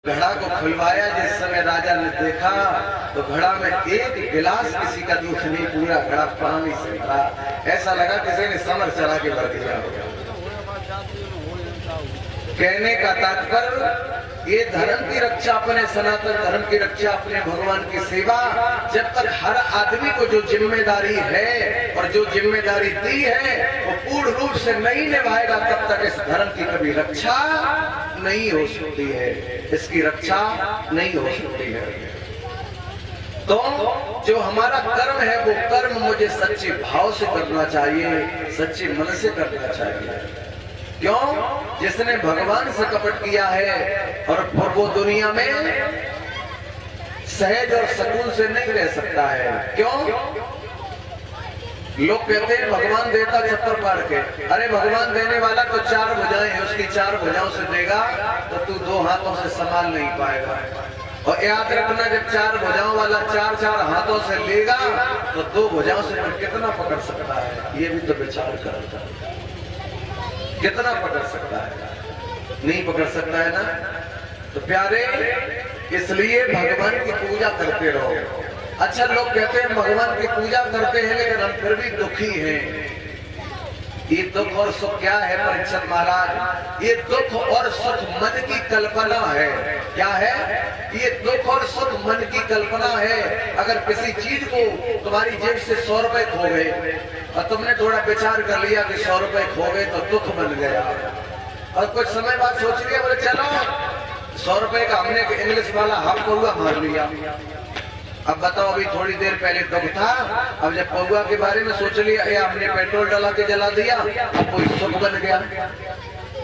घड़ा को खुलवाया। जिस समय राजा ने देखा तो घड़ा में एक गिलास किसी का दूध नहीं, पूरा घड़ा पानी से भरा। ऐसा लगा किसी ने समर चढ़ा के भर दिया। कहने का तात्पर्य ये धर्म की रक्षा, अपने सनातन धर्म की रक्षा, अपने भगवान की सेवा, जब तक हर आदमी को जो जिम्मेदारी है और जो जिम्मेदारी दी है वो पूर्ण रूप से नहीं निभाएगा, तब तक इस धर्म की कभी रक्षा नहीं हो सकती है, इसकी रक्षा नहीं हो सकती है। तो जो हमारा कर्म है वो कर्म मुझे सच्चे भाव से करना चाहिए, सच्चे मन से करना चाहिए। क्यों? जिसने भगवान से कपट किया है और वो दुनिया में सहज और सकून से नहीं रह सकता है। क्यों? लोग कहते हैं भगवान देता छप्पर फाड़ के। अरे भगवान देने वाला तो चार भुजाएं हैं, उसकी चार भुजाओं से देगा तो तू दो हाथों से संभाल नहीं पाएगा। और याद रखना, जब चार भुजाओं वाला चार चार हाथों से लेगा तो दो भुजाओं से कितना पकड़ सकता है, ये भी तो विचार करता है। कितना पकड़ सकता है? नहीं पकड़ सकता है ना। तो प्यारे, इसलिए भगवान की पूजा करते रहो। अच्छा, लोग कहते हैं भगवान की पूजा करते हैं लेकिन हम फिर भी दुखी हैं। ये दुख और सुख क्या है परीक्षित महाराज? ये दुख और सुख मन की कल्पना है। क्या है ये? दुख और सुख मन की कल्पना है। अगर किसी चीज को तुम्हारी जेब से 100 रुपए खो गए और तुमने थोड़ा विचार कर लिया कि 100 रुपए खो गए तो दुख बन गया, और कुछ समय बाद सोच लिया बोले चलो 100 रुपए का हमने इंग्लिश वाला हाफ पौआ मार लिया। अब बताओ, अभी थोड़ी देर पहले दुख था, अब जब पौआ के बारे में सोच लिया या हमने पेट्रोल डाला के जला दिया, अब कोई सुख बन गया।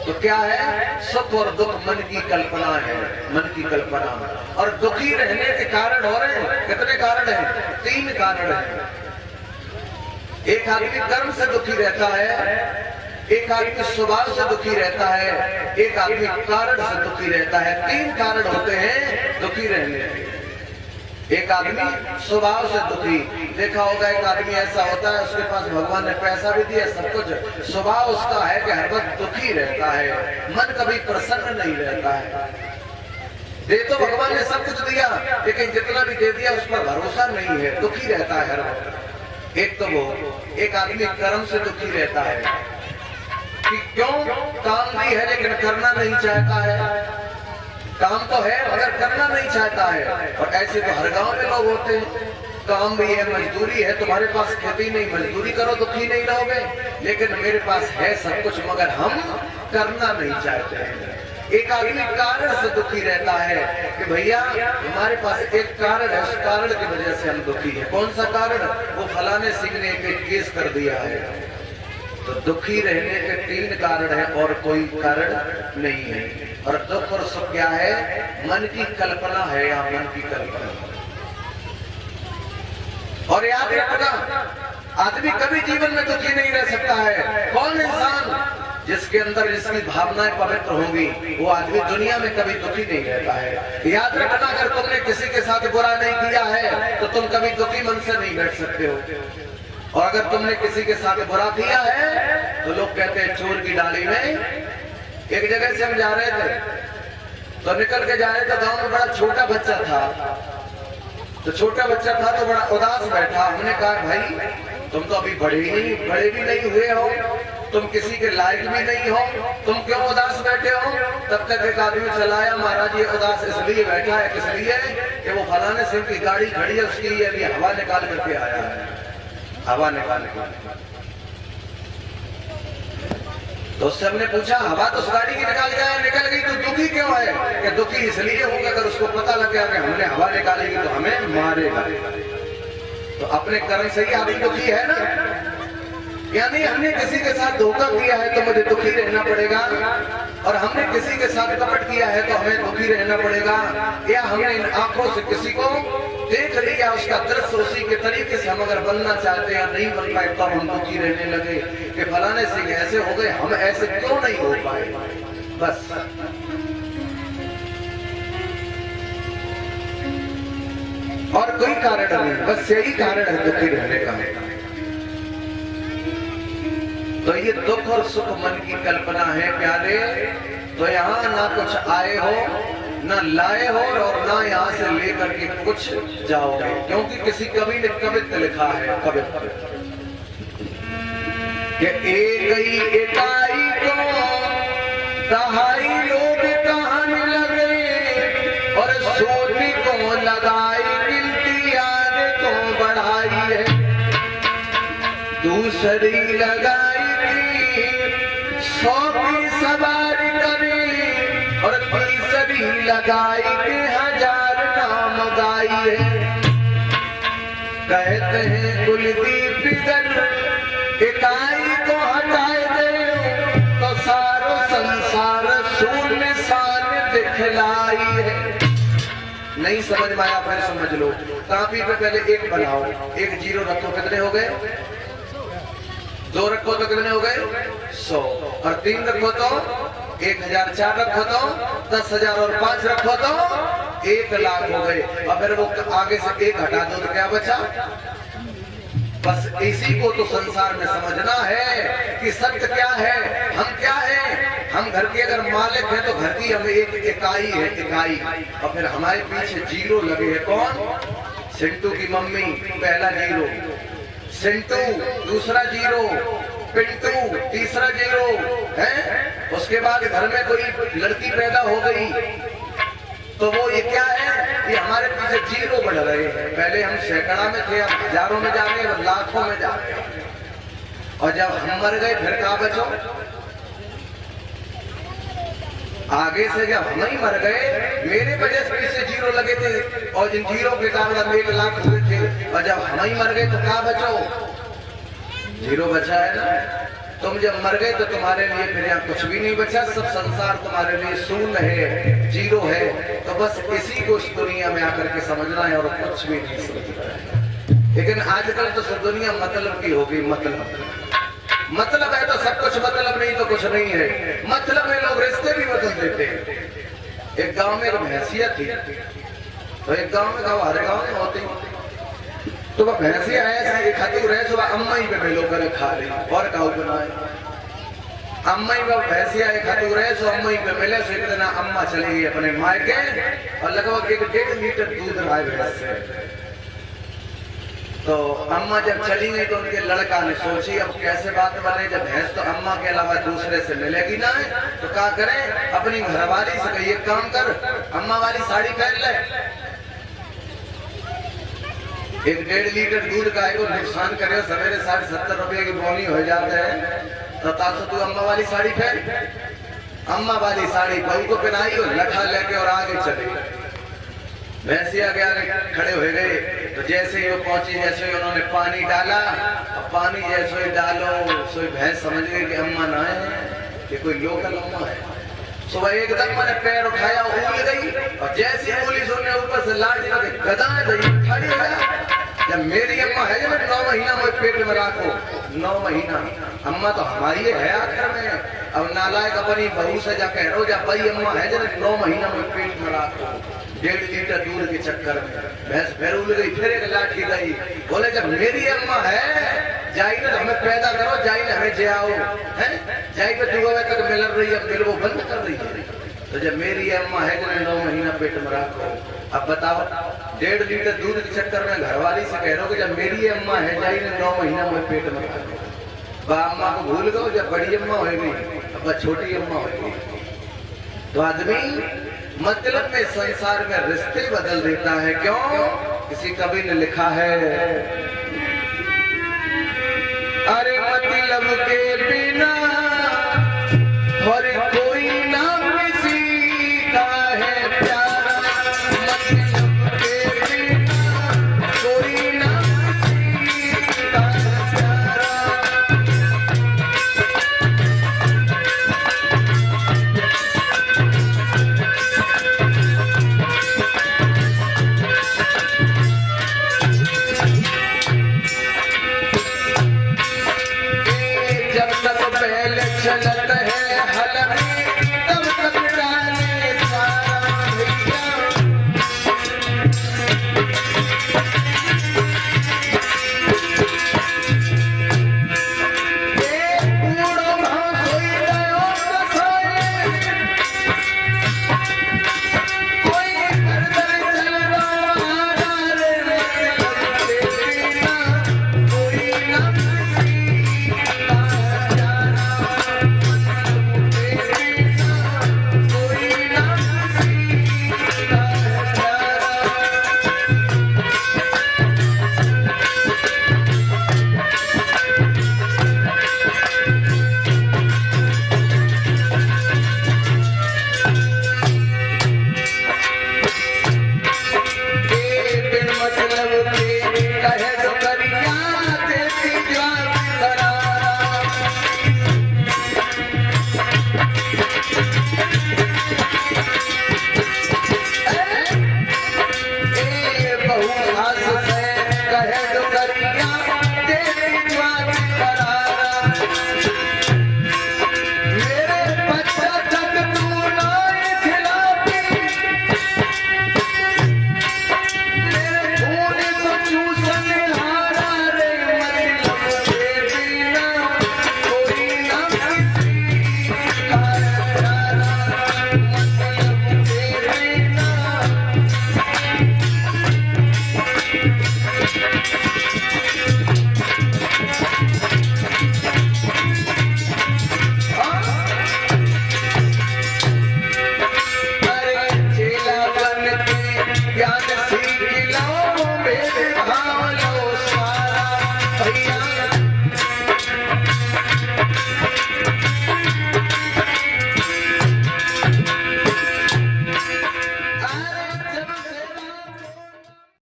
तो क्या है? सुख और दुख मन की कल्पना है, मन की कल्पना। और दुखी रहने के कारण हो रहे हैं। कितने कारण हैं? 3 कारण हैं। एक आदमी कर्म से दुखी रहता है, एक आदमी स्वभाव से दुखी रहता है, एक आदमी कारण से दुखी रहता है। 3 कारण होते हैं दुखी रहने के। एक आदमी स्वभाव से दुखी, देखा होगा एक आदमी ऐसा होता है उसके पास भगवान ने पैसा भी दिया, सब कुछ, स्वभाव उसका है कि हर वक्त दुखी रहता है, मन कभी प्रसन्न नहीं रहता है। दे तो भगवान ने सब कुछ दिया लेकिन जितना भी दे दिया उस पर भरोसा नहीं है, दुखी रहता है हर वक्त। एक तो वो, एक आदमी कर्म से दुखी रहता है कि क्यों? काम भी है लेकिन करना नहीं चाहता है। काम तो है मगर करना नहीं चाहता है। और ऐसे तो हर गांव में लोग होते हैं, काम भी है, मजदूरी है, तुम्हारे पास खेती नहीं, मजदूरी करो दुखी नहीं रहोगे, लेकिन मेरे पास है सब कुछ मगर हम करना नहीं चाहते हैं। एक आदमी कारण से दुखी रहता है कि भैया हमारे पास एक कारण है, उस कारण की वजह से हम दुखी हैं। कौन सा कारण? वो फलाने सिंह ने एक केस कर दिया है। तो दुखी रहने के 3 कारण है और कोई कारण नहीं है। और दुख और सुख क्या है? मन की कल्पना है या मन की कल्पना। और याद रखना, आदमी कभी जीवन में दुखी नहीं रह सकता है। कौन इंसान जिसके अंदर जिसकी भावनाएं पवित्र होंगी वो आदमी दुनिया में कभी दुखी नहीं रहता है। याद रखना, अगर तुमने किसी के साथ बुरा नहीं किया है तो तुम कभी दुखी मन से नहीं बैठ सकते हो। और अगर तुमने किसी के साथ बुरा किया है तो लोग कहते हैं चोर की डाली में। एक जगह से हम जा रहे थे तो निकल के जा रहे थे, गांव में बड़ा छोटा बच्चा था। तो छोटा बच्चा था तो बड़ा उदास बैठा। हमने कहा भाई तुम तो अभी बड़े भी नहीं हुए हो, तुम किसी के लायक भी नहीं हो, तुम क्यों उदास बैठे हो? तब तक एक आदमी चलाया, महाराज ये उदास इसलिए बैठा है, इसलिए कि वो फलाने सिंह की गाड़ी खड़ी है, उसके लिए अभी हवा निकाल करके आया है, हवा निकाल के। तो उससे हमने पूछा हवा तो उस गाड़ी की निकाल गया, निकल गई तो दुखी क्यों है? कि दुखी इसलिए होगा अगर उसको पता लग गया कि हमने हवा निकालेगी तो हमें मारेगा। तो अपने कर्म से ही आदमी दुखी है ना। यानी हमने किसी के साथ धोखा किया है तो मुझे दुखी रहना पड़ेगा, और हमने किसी के साथ कपट किया है तो हमें दुखी रहना पड़ेगा, या हमने इन आंखों से किसी को देख लिया, उसका दृश्य उसी के तरीके से हम अगर बनना चाहते हैं नहीं बन पाए तो हम दुखी रहने लगे कि फलाने सिंह ऐसे हो गए, हम ऐसे क्यों नहीं हो पाए। बस और कोई कारण नहीं, बस यही कारण है दुखी रहने का। तो ये दुख और सुख मन की कल्पना है प्यारे। तो यहाँ ना कुछ आए हो ना लाए हो और ना यहाँ से लेकर के कुछ जाओगे, क्योंकि किसी कवि ने कवित्व लिखा है, कवित्व कि एक ही इकाई को दहाई लोग कहानी लगे और सोटी को लगाई, गिनती याद को बढ़ाई है, दूसरी लगाई की 100 की सवारी करे और तीसरी लगाई के 1000 नाम गाई है। कहते हैं कुलदीप इकाई को हटाए दे तो सारो संसार शून्य सान दिखलाई है। नहीं समझ में आया फिर समझ लो, कापी पे पहले एक बनाओ, एक जीरो रखो, कितने हो गए? 2 रखो तो कितने हो गए? 100, और 3 रखो तो 1000, 4 रखो तो 10,000 और 5 रखो तो 1 लाख हो गए। और फिर वो आगे से 1 हटा दो तो क्या बचा? बस इसी को तो संसार में समझना है कि सत्य क्या है, हम क्या है। हम घर के अगर मालिक हैं तो घर की हमें एक इकाई है, इकाई, और फिर हमारे पीछे जीरो लगे हैं। कौन? सिंटू की मम्मी पहला जीरो, सिंटू दूसरा जीरो, पिंटू तीसरा जीरो है। उसके बाद घर में कोई लड़की पैदा हो गई तो वो ये क्या है, ये हमारे पीछे जीरो बढ़ रहे हैं। पहले हम सैकड़ा में थे, अब हजारों में जा रहे हैं, लाखों में जा रहे हैं। और जब हम मर गए फिर कहाँ बचो? आगे से जब हम ही मर गए, मेरे वजह से पीछे जीरो लगे थे और जिन जीरो के कारण हम 1 लाख हुए थे, और जब हम ही मर गए तो कहाँ बचो? जीरो बचा है ना। तुम जब मर गए तो तुम्हारे लिए फिर यहाँ कुछ भी नहीं बचा, सब संसार तुम्हारे लिए शून्य है, जीरो है। तो बस इसी को इस दुनिया में आकर के समझना है और कुछ भी नहीं समझना है। लेकिन आजकल तो सब दुनिया मतलब की हो गई। मतलब है तो सब कुछ, मतलब नहीं तो कुछ नहीं है। मतलब में लोग रिश्ते भी बदल देते हैं। एक गांव में एक भैंसिया थी, तो एक गांव में हर गांव में होती, तो वह भैंसिया ऐसे खाती रहे, सुबह अम्मा ही पे मिलो कर खा रही और काऊ बनाए। अम्मा ही वह भैंसिया खाती रहे, सो अम्मा ही पे मिले। सो एक दिन अम्मा चली गई अपने मायके और लगभग 1.5 लीटर दूध रहा भैंस से। तो अम्मा जब चली गई तो उनके लड़का ने सोची अब कैसे बात बने, जब भैंस तो अम्मा के अलावा दूसरे से मिलेगी ना, तो क्या करें, अपनी घरवाली से कहिए काम कर, अम्मा वाली साड़ी पहन ले। 1.5 लीटर दूध का को नुकसान करे, सवेरे 60-70 रुपए की बोनी हो जाते हैं, तो तू अम्मा वाली साड़ी पहन। अम्मा वाली साड़ी बहू को पहनाई और लठा लेके और आगे चले। भैंसिया के आगे खड़े हो गए, तो जैसे ही वो पहुंची, जैसे ही उन्होंने पानी डाला, और पानी जैसे ही डालो सो भैंस समझ गई कि अम्मा ना है, कि कोई लोकल अम्मा है। सुबह एकदम मैंने पैर उठाया, उगल गई, और जैसे पुलिस ने ऊपर से लाठी लगे गदा गई, खड़ी हो गया। जब मेरी अम्मा है, जब 9 महीना मुझे पेट में रखो, 9 महीना, अम्मा तो हमारी है आखिर में। अब नालायक अपनी बहू से जा कह रो, जब भाई अम्मा है, जब 9 महीना मुझे पेट में रखो, 1.5 लीटर दूध के चक्कर में भैंस फिर उल गई, फिर एक लाठी गई। बोले जब मेरी अम्मा है, जाई ना हमें पैदा करो, जाई ना हमें जाओ है, जाई पे तू तक मिल रही है, मिल वो बंद कर रही है। तो जब मेरी अम्मा है, जब 9 महीना पेट में रखो, अब बताओ 1.5 लीटर दूध के चक्कर में घरवाली से कह रहे हो कि जब मेरी अम्मा है, जाई ना 9 महीना में पेट में रखो। अम्मा को भूल गो, जब बड़ी अम्मा हो गई, अब छोटी अम्मा हो गई। तो आदमी मतलब में संसार में रिश्ते बदल देता है। क्यों? किसी कवि ने लिखा है, अरे